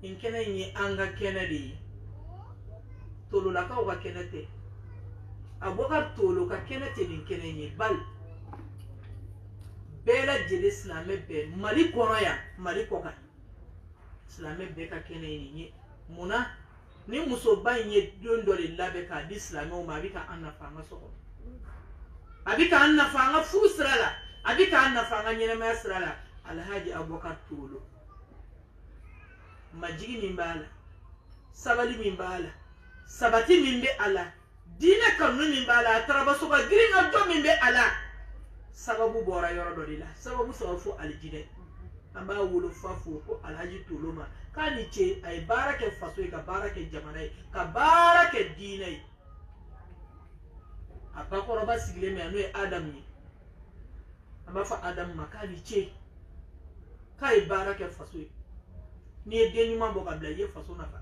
in kene ni anga kene di tolo la ka wa kene te Abubakar tolo ka kene te ni kene ni bal bela jeli islamé be mali kono ya mali koka islamé be ka kene ni muna ni muso ba nye dondo le labe ka di islamé o ma bi ka annafa nga soko abika annafa nga fu sirala abika annafa nga nyene ma sirala alhaji Abubakar tolo majigi mimbala sabali mimbala sabati mimbe ala dina kanu mimbala tarabaso ka giringa do mimbe ala sababu bora yoro do dila sababu sababu aljide amba wulu fafu ko alhaji tuluma kani ce ay barake faso ka barake jamanai ka barake dinai abakoro ba sigile me anu adam ni amba fa adam makani ce kai barake faso ni den nyuma bo kabla ye faso nafa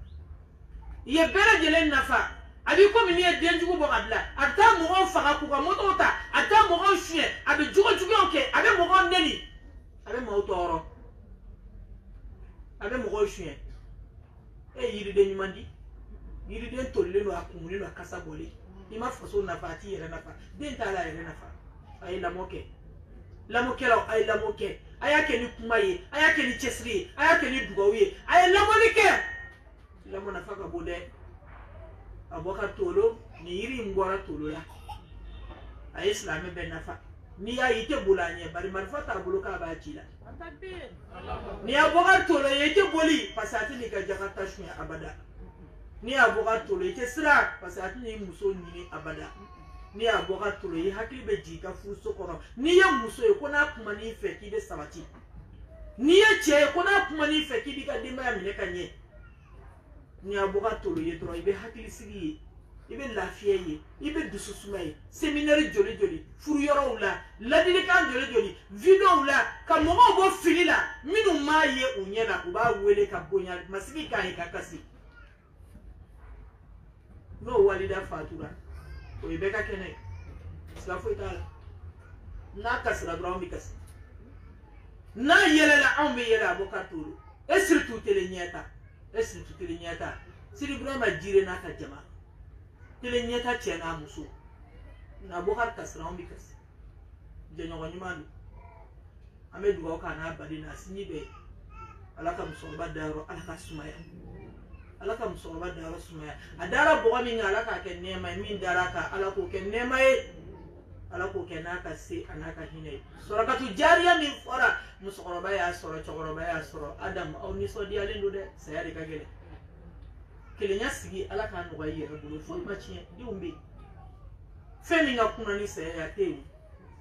ye bere jelen nafa abi ko mi ni den jugo bo kabla ata mo on faga ku ko moto ta ata mo on chien abi jugo oke abi mo on neni abi mo toro abi mo on chien e yiri den nyuma ndi yiri den tolle no akumuli no akasa bole ni ma faso nafa ti yere nafa den ta la yere nafa ay la moke ay la moke ayake ni kumaye ayake ni chesri ayake ni dugawiye ay lamonike lamona faka bode Abubakar tolo ni yiri ngora tolo la ay islamé ben nafa ni ya yite bulanye bari marfata buluka ba chila ni Abubakar tolo yite boli pasati ni ka jakata shwe abada ni Abubakar tolo yite sira pasati ni muso nyini abada ni Abubakar tolo yi hakili be jika fu sokoro ni ya muso e kona kuma ni fe ki be sabati ni ya che kona kuma ni fe ki bi ka dimba ya mine kanye ni Abubakar tolo yi dro ibe hakili sigi ibe lafiye yi ibe dususuma yi seminari joli joli furu yoro wula ladili kan joli joli video wula ka mogo bo fili la minu ma ye unyena uba wele ka bonya masigi kan ka kasi no walida fatura o ibe ka kene slafo itala na kasra drum bi kas na yele la ambe yele Abubakar tolo e surtout tele nyata siri brama jire na ka jama tele nyata chena muso na Abubakar kasra ambe kas je nyogo nyimani ame duwa ka na badi na sinyibe alaka musoba daro alaka sumaya alaka musoba daro sumaya adara boga mi alaka ke nema min daraka alako ke nema e alako ke naka se anaka hine sorakatu jariya min fora musoroba ya soro chogoroba ya soro adam au ni so dia lendo de sayari kagele kelenya sigi alaka no gaye rebulu fo machien di umbe femi nga kuna ni saya te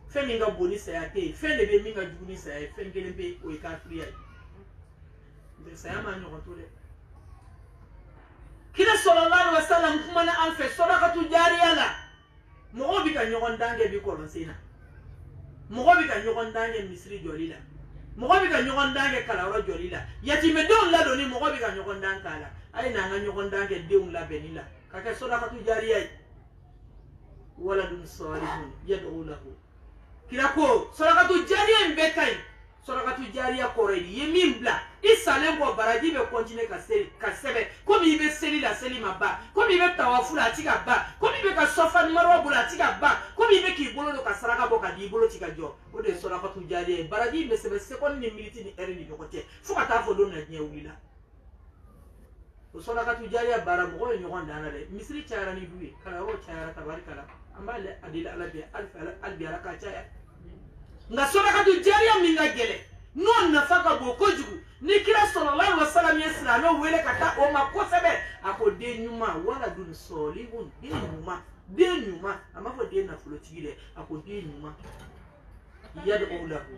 femi nga boni saya te fele be mi nga juguni saya fengele be o ikafriya de saya ma nyogo tole kila sallallahu alaihi wasallam kuma na alfe sadaqatu jariya la mo bi ka nyogon dange bi ko sina mo bi ka nyogon dange misri jolila mo bi ka nyogon dange kala jolila yatime don la doni mo bi ka nyogon dange kala ay na nga nyogon dange deun la benila ka ke sadaqatu jariya wala dun salihun yad'u lahu kila ko sadaqatu jariya mbekai sadaqatu jariya koredi yemin bla isalen ko baraji be continue ka sebe comme ibe seli la seli maba comme ibe tawafu la tika ba comme ibe ka sofa maro bula tika ba comme ibe ki bolo do ka saraka bo ka di bolo tika jo o de sadaqatu jariya baraji be sebe second ni minute ni heure ni jokote fu ka ta fo do na nya wila o sadaqatu jariya bara mo ko nyogon dana de misri chara ni duwe kala o chara tabarikala amale adila alabi albi alaka chaya nga sadaqatu jariya minga gele non nafaka boko jugu ni kira sallallahu alaihi wasallam yeslamo wele kata o makosebe ako de nyuma wala dun solihun de nyuma amafo de na flotigile ako de nyuma yad'u lahu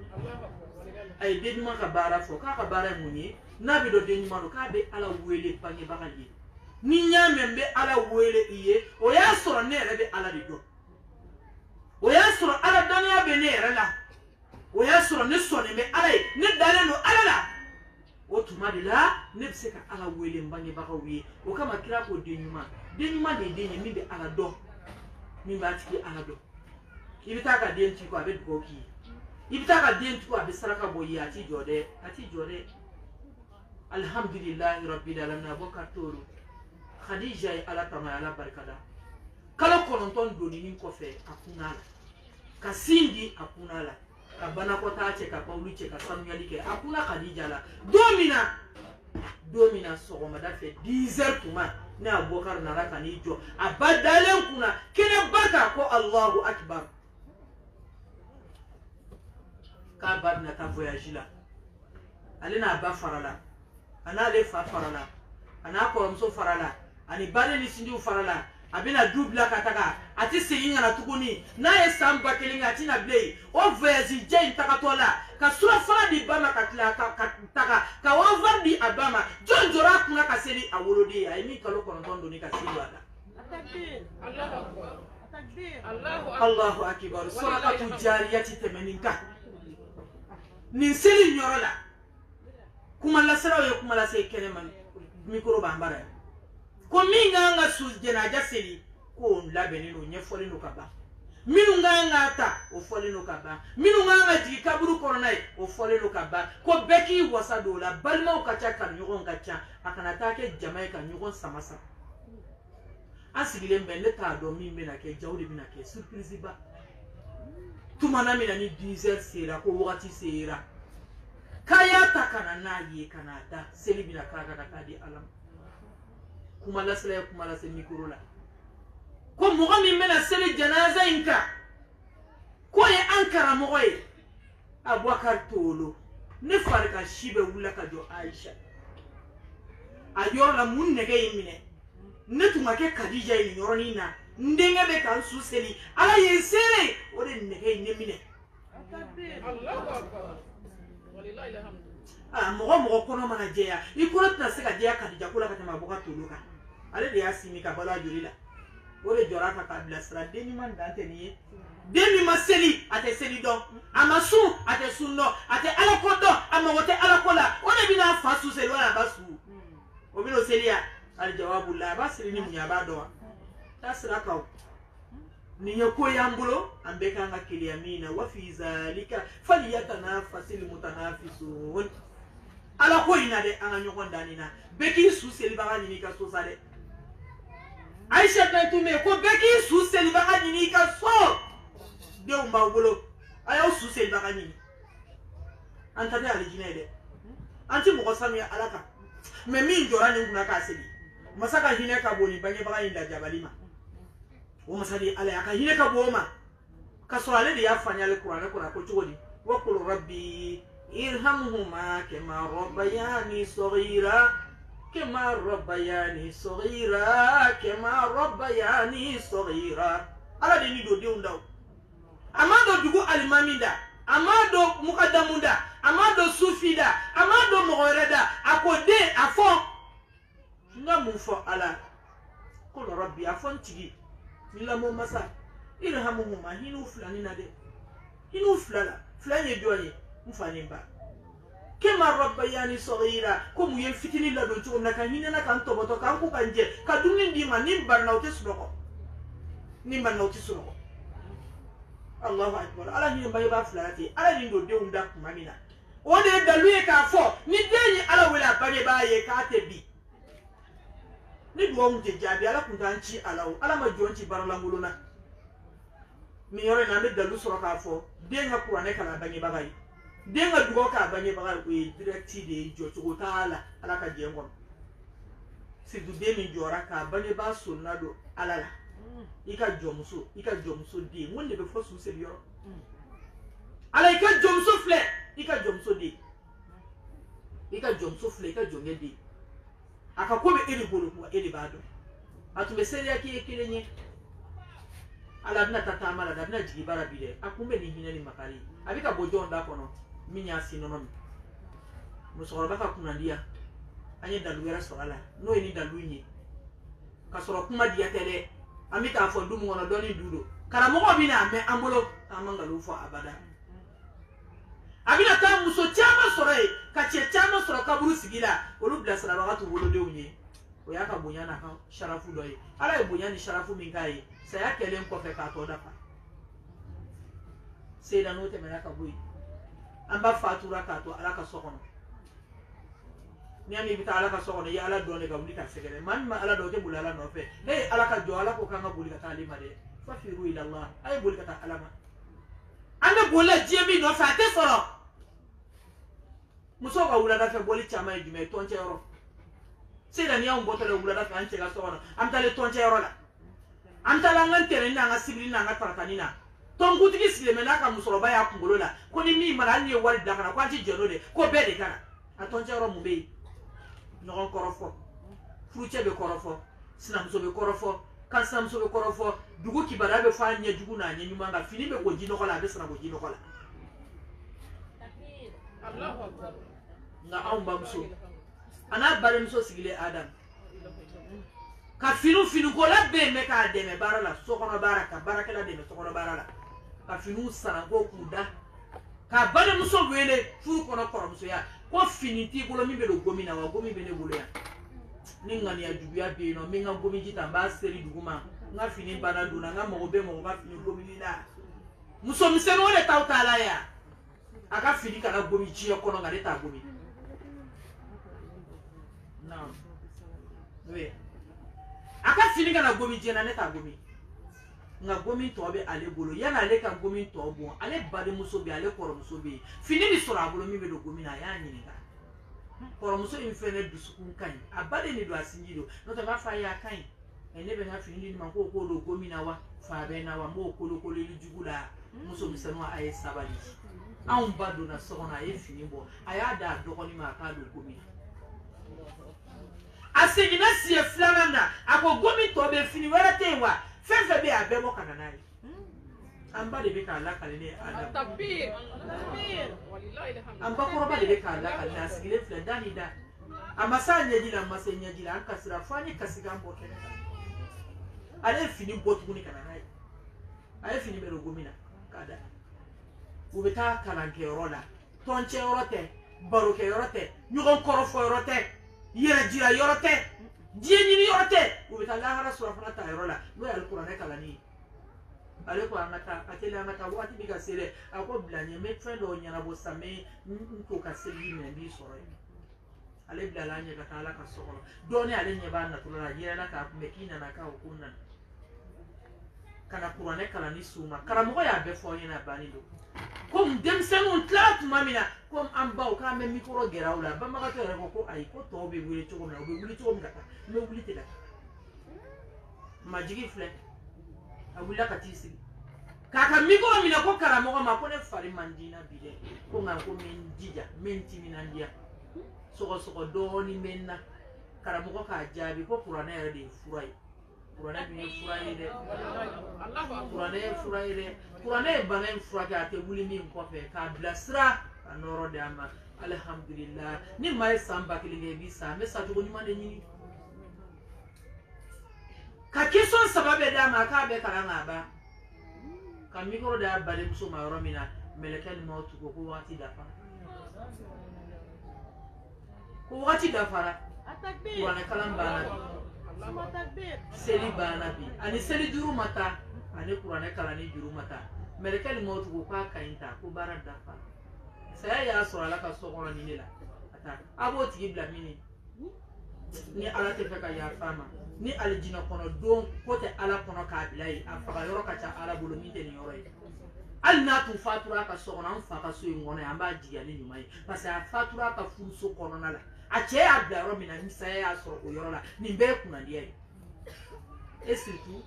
ay de nyuma ka bara fo ka bara munyi nabi do de nyuma do ka be ala wele pange bagaye ni nyamembe ala wele iye o ya soro ne rebe ala de do o ya soro ala dania be ne rela o ya soro ne sone me ala ne dale no ala la o tuma de la ne bse ka ala wele mbange baka wi o kama kira ko de nyuma de denye mi be ala do mi ba tiki ala do ibita ka de nti ko abe do ki ibita ka de nti ko abe saraka boyi ati jode alhamdulillahi rabbil alamin abubakar toro khadija ye ala tama ala barkada kala kononton doninin kofe akuna la ka sindi akuna la ka banakota che ka paulu che ka samueli ke akuna khadija la domina sogomada fe 10h tuma ne abubakar nara kani jo abadalen kuna kene baka ko allahu akbar ka badna ta voyage la alina ba farala ana le fa farala ana ko mso farala ani bale ni sindi farala abina dubla kataka ati seyinga na tukuni na esamba kelinga tina blay o voyage je takatola ka sura fara di bama katla taka ka over di abama jonjora kuna kaseli awolodi ay mi kalo kono tondo ni kaseli wala takbir Allahu akbar sadaqatu jariyati temeninka ni seli nyorola kuma la sera yo kuma la se kene man mikro bambara ko minga nga su jenaja seli ko labeni no nyefoli no kaba minu nga ta o foli no kaba minu nga jigi kaburu koronai o foli no kaba ko beki wasa dola balma o kacha kan nyugon kacha akana take Jamaica nyugon samasa asigile mbende ta do mi mena ke jawdi bina ke surprise ba tumana mina ni 10h sera ko wakati sera kaya takana na ye kanada seli bina kaka kadi alam kuma la sele kuma la se mikro la ko mo mi mena sele janaza inka ko ye ankara mo ye abubakar tolo ne farka shibe wula ka jo aisha ayor la mun nege yimine ne tuma ke khadija ni yoroni na ndenga be kan su seli ala ye sele o de nege ni mine Allahu akbar walillahi alhamd mo kono mana jeya ikono tna se ka jeya khadija kula ka tema abubakar tolo ka ale de yasimi ka bala jurila ore jora ka kabila sra demi man dante ni demi maseli ate seli do amasu ate sunno ate alakodo amawote alakola ore bina fasu seli wala basu obino selia al jawabu la basri ni munyaba do tasra ka ni yako yambulo ambeka nga kiliamina wa fi zalika falyatanafasil mutanafisun ala ko ina de anga nyogonda nina beki su seli baga ni ka so sale Aisha tantume ko beki su seli baga ni ka so de umba golo ayo su seli baga ni anta de alijine de anti mo ko sami alaka me min jora ni nguna ka seli masaka hine ka boni bange baga inda jabalima o masali ala aka hine ka boma ka so ale de ya fanya le qur'an ko na ko chodi wa qul rabbi irhamhuma kama rabbayani saghira kama rabbayani saghira ala de ni do de undaw amado dugu alimaminda amado mukaddamunda amado sufida amado mogoreda akode afo nga mufo ala qul rabbi afon tigi milamo masa irhamhuma hinu fulani na de hinu fulala fulani joye mfanimba kema rabbayani saghira ko mu yen fitini la do ci na kan hinena kan to boto kan ku kanje ka dunni ndima nimbar nawti sunoko nimbar nawti sunoko Allahu akbar ala ni mbay ba fulati ala ni do de unda mamina o de daluye ka fo ni deni ala wala bage ba ye ka tebi ni do mu je jabi ala kun tanci ala ma jonci baralanguluna mi yore na me dalu soro ka fo de nga qur'ane kala bage ba gai denga dugo ka banye bagal ko directi de joto taala ala ka jengo si du de mi jora ka banye ba sunna do alala ika jomso de wonde be fosu se biyo ala ika jomso fle ika jomso de ika jonge de aka ko be eri bolo ko eri bado atume seria ki ekilenye ala bina tata mala da bina jigi bara bide akumbe ni hinani makari abika bojonda kono minya sinono musoro baka kunandia anye daluera sorala no eni dalunyi kasoro kuma dia tele amita fo dumu wono doni dudo karamo ko bina me ambolo amanga lufo abada abina ta muso chama sorai ka che chama soro kaburu sigila olu bla sara baka tu wolo de unye o yaka bonyana ka sharafu doyi ala e bonyani sharafu mingai saya kelen ko fe ka to dafa seda no te menaka boyi amba fatura ka to ala ka sokono ni ami bita ala ka sokone ya ala dole ga wuli ka segere man ma ala do ke bulala no fe hey ala ka jo ala ko kanga buli ka talima de fa firu ila allah ay buli ka ta alama anda bola jemi no fa te soro muso ka wula da fe boli chama e jume tonche yoro sida ni am botale wula da fe anche ga sokona am tale tonche yoro la am tala ngantere na nga sibili na nga tartanina ton kutigi sile mena ka musoro ba ya kungolo la ko ni mi mara ni wali da kana ko anchi jeno de ko be de kana a tonche yoro mu be no korofo furuche be korofo sinamso be korofo kansamso be korofo dugu kibara be fa nya dugu na nya nyuma nga fini be ko jino kola be sana ko jino kola Allahu akbar nga amba muso ana bare muso sigile adam ka finu ko la be me ka de me barala sokono baraka baraka la de me sokono barala ka finu sana ko kuda ka bare muso wele furu kono koro muso ya ko finiti ko mi be do gomina wa gomi be ne bolo ya ni ngani ya jubiya be no mi nga gomi jita ba seri duguma nga fini bana duna nga mo be mo ba fini gomi la muso miseno le tawtala ya aka fini kana gomi ji ko nga le ta gomi no we aka fini kana gomi ji na ne ta gomi nga gomi to be ale bolo yana ale ka gomi to bon ale bade muso be ale koro muso be fini bi sura bolo mi be do gomi na ya nyini ka koro muso in fene dusukun kan abade ni do asinjido no to ba fa ya kan ene be na fini ni man ko do gomi na wa fa be na wa mo ko lo li jugula muso misano ay sabali an bado na sona ay fini bo aya da do ko ni ma ka do gomi asegina si e flamanda ako gomi to be fini wala tewa fefe be abe mo kana nai amba de be ka la kale ne adam takbir wallahi alhamdulillah amba ko ba de be ka la kale asigile fle dani da amasa nyajila amasa nyajila an kasira fani kasiga mbo kene ale fini botu ni kana nai ale fini be rogomina kada ubeta kana ke rola tonche rote baro ke rote nyugo korofo rote yere jira yorote Dieni yorte ubeta la hara sura fana ta rola no ya alquran kala ni ale ko anata atele anata wati biga sere ako blanye me fendo nyana bo same nko ka seli me bi soro ale blala nya ka tala ka soro doni ale nya ba na tulala yera na ka mekina na ka okunna kana qur'ane kala ni suma karamo ya be fo nyana bani do kom dem senu tlat mamina kom amba o ka me mikro geraula ba ma ka tere ko ay ko to be wuli to na be wuli to ngata me wuli te da majigi fle awula katisi kaka mikro mina ko karamo ma ko ne fari mandina bile ko nga ko men jija men timina ndia soko doni menna karamo ko ka jabi ko qur'ane ya de furai qur'ane bi furai de qur'ane furai de qur'ane banen furai ate wuli min ko fe ka blasra anoro de ama alhamdulillah ni mai samba kilinge bisa me sa jogo ni mande nyini ka keson sababe da ma ka be karanga ba ka mikro da bale muso ma romina melekal mautu ko wati da fa ko wati da fara atakbir qur'ane kalam bana seli bana bi ani seli juru mata ani qur'ane kalani juru mata melekal mautu ko ka kainta ko bara da fa saya ya so ala ka so kono ni la ata abo tigi bla mini ni ala te feka ya fama ni aljina kono don kote ala kono ka bilai afaka yoro ka cha ala bulu minte ni yoro al na tu fatura ka so kono faka so ngona amba diya ni nyumai parce a fatura ka fuso kono na la a che abla ro mina ni saya ya so ko yoro la ni be kuna diya esitu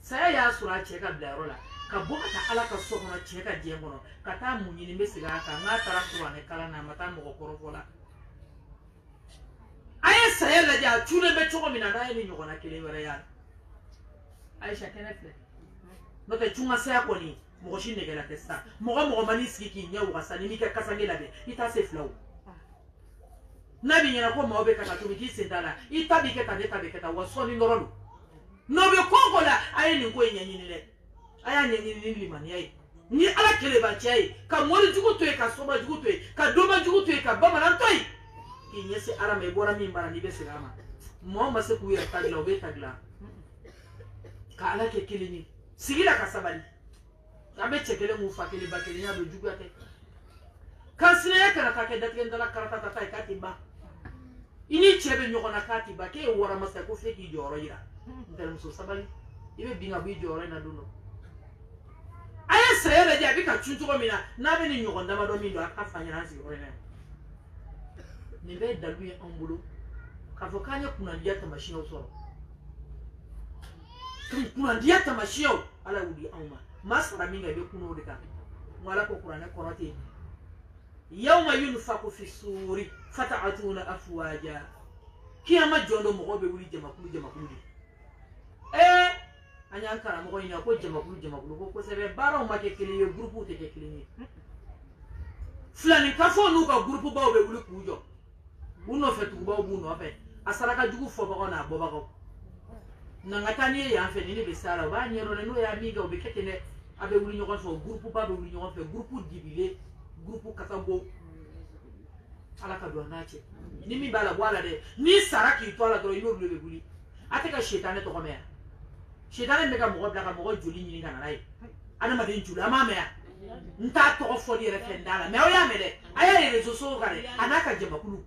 saya ya so a che ka bla ro la ka boka ta ala ka so kono che ka diya ngono ka ta munyi ni mesiga ka ngata ra ne kala na mata mo ko rofola aye saya la ja tune be choko mina na ni nyoko na kele wala ya aisha kenefle no te chunga saya ko ni mo shine gela testa mo mani siki nyawu kasani mi ka kasangela be ita se flow nabi nyana ko mo be ka tumi ki sendala ita bi ke ta neta be ke ta wasoni norolu no be kongola aye ni ko nyanyi ni le aya nyanyi ni limani aye ni ala kele ba chai ka mori jugu to e ka soba jugu to e ka doma jugu to e ka bama nan toy ki nyese ara me bora mi mbara ni be selama mo ma se ku ya tagla o be tagla ka ala ke kele ni sigila ka sabali abe chekele mu fa kele ba kele nya do jugu ate kan sine ya kana ka ke datken dala karata ta ka timba ini chebe nyokona kati ba ke wara masa ko feki joro ira ndel muso sabali ibe binga bi joro na duno aya sere ja bi ka chuntu ko mina na be ni nyokonda ma do mi do aka fanya na si ko ne ni be dalu en bulu ka fo kanya kuna dia ta mashino so kuna dia ta mashio ala wudi auma masara minga be kuno de ka wala ko qur'ana korati yawma yunfaku fi suri fata'atuna afwaja kiyama jondo mo be wuli jama kulu di anya kara mo ina ko jama kulu ko sebe baro ma ke kili yo groupe te ke kili ni flani ka fo nu ka groupe ba be wuli kujo uno fe tu ba bu no fe asaraka jugu fo ba na bo ba ko na ngatani ya fe ni be sala ba nyero no ya miga obe ketene abe wuli nyoko fo groupe ba be wuli nyoko fe groupe dibile groupe katambo ala ka do nache ni mi bala wala de ni saraki to ala do ino be wuli ateka shetane to komea shetane meka mo bla ka mo joli nyini kana nai ana ma den jula ma me ya nta to fo di refendala me o ya me de aya rezo so kare anaka jema kulu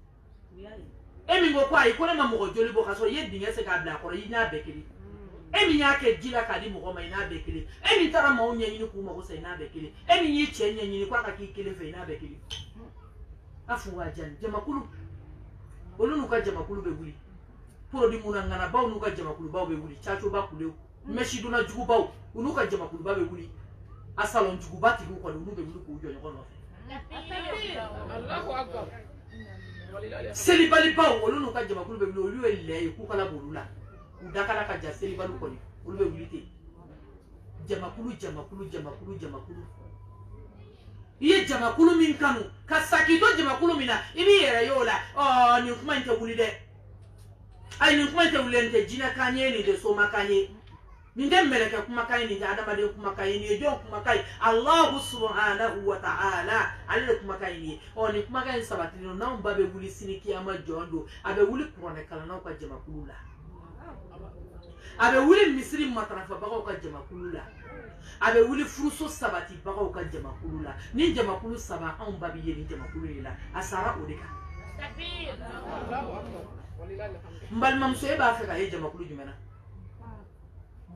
emi ngo kwa iko na mo joli bo kaso ye dinga se ka bla ko ina bekili emi nya ke jila ka di mo ko ma ina bekili emi tara ma onye nyini ku mo ko se ina bekili emi nyi che nya nyini kwa ka ki kele fe ina bekili afu wa jan jema kulu olunu ka jema kulu be wuli poro di muna ngana baw nu ka jema kulu baw be wuli chacho ba kulu meshi duna jugu baw unu ka jema kulu ba be wuli asalon jugu bati ku ko unu be wuli ku jo nyoko no Allahu akbar selibali baw olunu ka jema kulu be wuli olu ele ku kala bolula udakala ka ja selibalu ko ni olu be wuli te jema kulu iye jamakulu min kanu ka sakito jamakulu mina ibi yere yola ni kuma inte wuli de ay ni kuma inte wuli nte jina kanye ni de soma kanye min dem meleke kuma kanye ni adama de kuma kanye ni jo kuma kanye Allah subhanahu wa ta'ala ale kuma kanye ni ni kuma kanye sabati no na mbabe wuli sini kiyama jondo abe wuli kurone kala na ka jamakulu la abe wuli misri matrafa ba ka jamakulu la abe wuli furuso sabati bagaw ka jamakulu la ni jamakulu saba an babi ye ni jamakulu la asara odeka takbir Allahu akbar walilahi mbal mamso e ba fe ka ye jamakulu jumena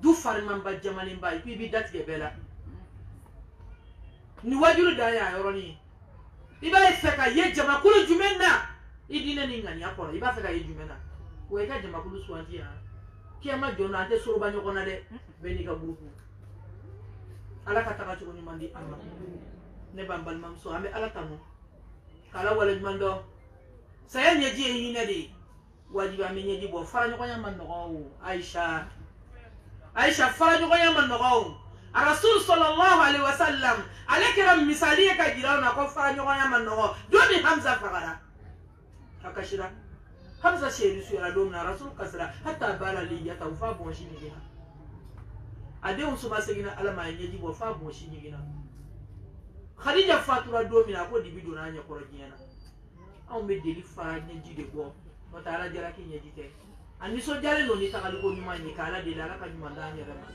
du farman ba jamalin ba ibi datge bela ni wajulu da ya yoroni iba fe ka ye jamakulu jumena idina ni ngani akora iba fe ka ye jumena we ka jamakulu suwanti ya kiyama jona ate soroba nyokona de beni ka buruku ala ka taga cogo ɲuman di an ma ne b'an balimamuso an bɛ ala tanu k'ala waleɲuman dɔn saya ɲɛji ye hinɛ de ye wajibi an bɛ ɲɛji bɔ faraɲɔgɔnya ma nɔgɔ o Aisha faraɲɔgɔnya ma nɔgɔ o a rasul sallallahu alaihi wasallam ale kɛra misali ye ka jira na ko faraɲɔgɔnya ma nɔgɔ don ni Hamza fagara a kasira Hamza sheri suyara don na rasul kasira hatta bala liyata u fa bɔnsi ɲigina adenw suma segina ala ma ɲɛji bɔ fa bɔnsi ɲigina Khadija fatura don min a ko dibi donna a ɲɛkɔrɔ diɲɛ na anw bɛ deli fa ɲɛji de bɔ n'o tɛ ala jalaki ɲɛji tɛ a nisɔndiyalen don ni tagaliko ɲuman ye k'ala deli ala ka ɲuman d'an yɛrɛ ma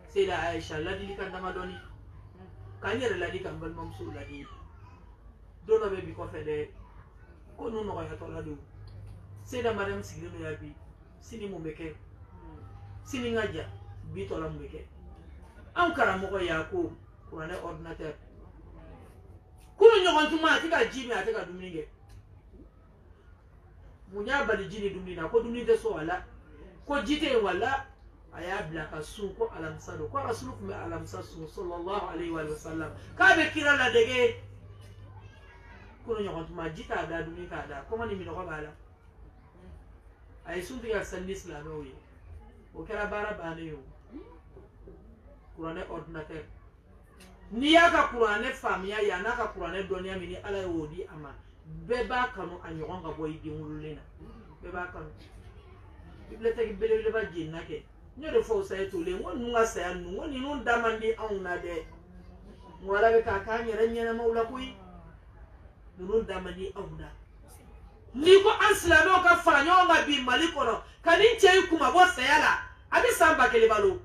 Seyda Aisha ladilikan damadɔni k'an yɛrɛ ladi k'an balimamusow ladi don dɔ bɛ bi kɔfɛ dɛ ko nu nɔgɔyatɔ la don Seyda Mariam sigilen don ya bi sini mun bɛ kɛ sini ka ja bi tɔla mun bɛ kɛ anw karamɔgɔ y'a ko kuranɛ ordinateur kunu ɲɔgɔn tuma a tɛ ka ji min a tɛ ka dumuni kɛ mun y'a bali ji ni dumuni na ko dumuni tɛ so a la ko ji tɛ yen wala a y'a bila ka sun ko alamisa don ko rasulu tun bɛ alamisa sun sallallahu alaihi wa sallam k'a bɛ kira ladege kunu ɲɔgɔn tuma ji t'a da dumuni t'a da kɔngɔ ni minɔgɔ b'a la a ye sun tigɛ ka seli ni silamɛw ye o kɛra baara bannen ye o kuranɛ ordinateur n'i y'a ka kuranɛ faamuya ye a n'a ka kuranɛ dɔnniya min ni ala y'o di a ma bɛɛ b'a kanu a ɲɔgɔn ka bɔ i den wololen na bɛɛ b'a kanu bibiliothèque belebeleba jenina kɛ n y'o de fɔ o saya tolen n ko ninnu ka saya ninnu n ko ninnu da man di anw na dɛ n ko ala bɛ k'a k'an yɛrɛ ɲɛnamaw la koyi ninnu da man di anw na n'i ko an silamɛw ka fara ɲɔgɔn kan bi Mali kɔnɔ ka nin cɛ in kuma bɔ saya la a bɛ san 1000 balo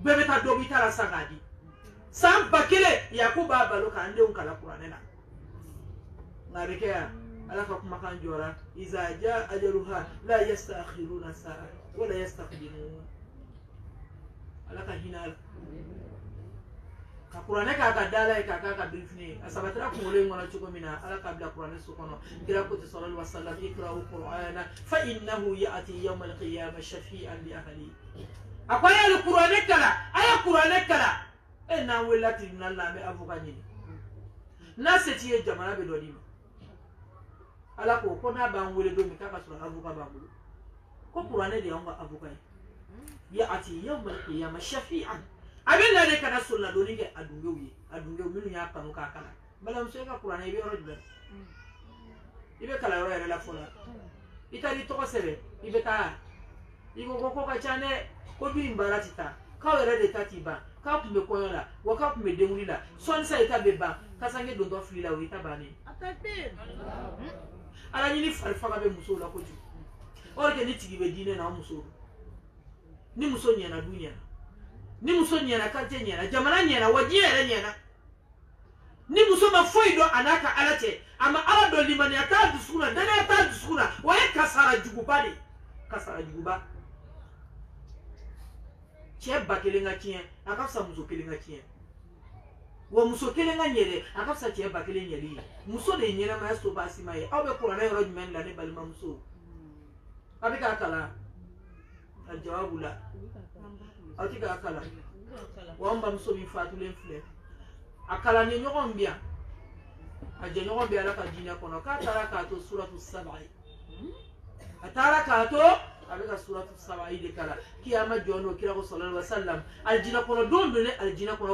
bɛɛ bɛ taa dɔ b'i ta la san k'a di san 1000 Yakubu b'a balo k'an denw kalan kuranɛ na nka a bɛ kɛ yan ala ka kuma kan jora iza jaa ajaluha la yastakhiruna sa'a wala yastaqdimun ala ka hinal ka qur'ane ka dala ka bilfini asabatara ko le ngona chuko mina ala ka bla qur'ane su kono gira ko sallallahu alaihi wasallam ikra'u qur'ana fa innahu ya'ti yawm al-qiyamah shafi'an li ahli akwai al-qur'ane kala aya qur'ane kala na wela tribunal na me avocat ni na seti e jamana be dodima ala ko na ba ngwele do mi kaka so avocat ba bulu ko qur'ane de on avocat ya'ti yawm al-qiyamah shafi'an abin da ne kana sunna doni ke adunge minu ya kanu ka kala bala muso ka qur'ana ibe ro dibbe ibe kala ro yere la fola itali to ko sebe ibe ta igo ko ka chane ko bi mbarati ta ka were de tatiba ka kumbe koyola wa ka kumbe demulila son sa ita beba ka sange do flila wi ta bani atabe ala ni farfa ka be muso la ko ju orke ni tigibe dine na muso ni muso nyana dunia ni muso nyana kante nyana jamana nyana wajiyere nyana ni muso mafoido anaka alate ama ala do limani ata dusuna dana ata dusuna wa kasara jugubani kasara juguba cheba kelenga kien akafsa muso kelenga kien wa muso kelenga nyere akafsa cheba kelenga nyeri muso de nyena ma so basi mai awe ko na yoro men la ne balima muso abika kala aljawabu la atika akala wamba muso bi fatulen fle akala ni nyogon bia aje nyogon bia la ka dina kono ka taraka to suratu sab'i ataraka to abeka suratu sab'i de kala kiyama jono kira ko sallallahu alaihi wasallam aljina kono don ne aljina kono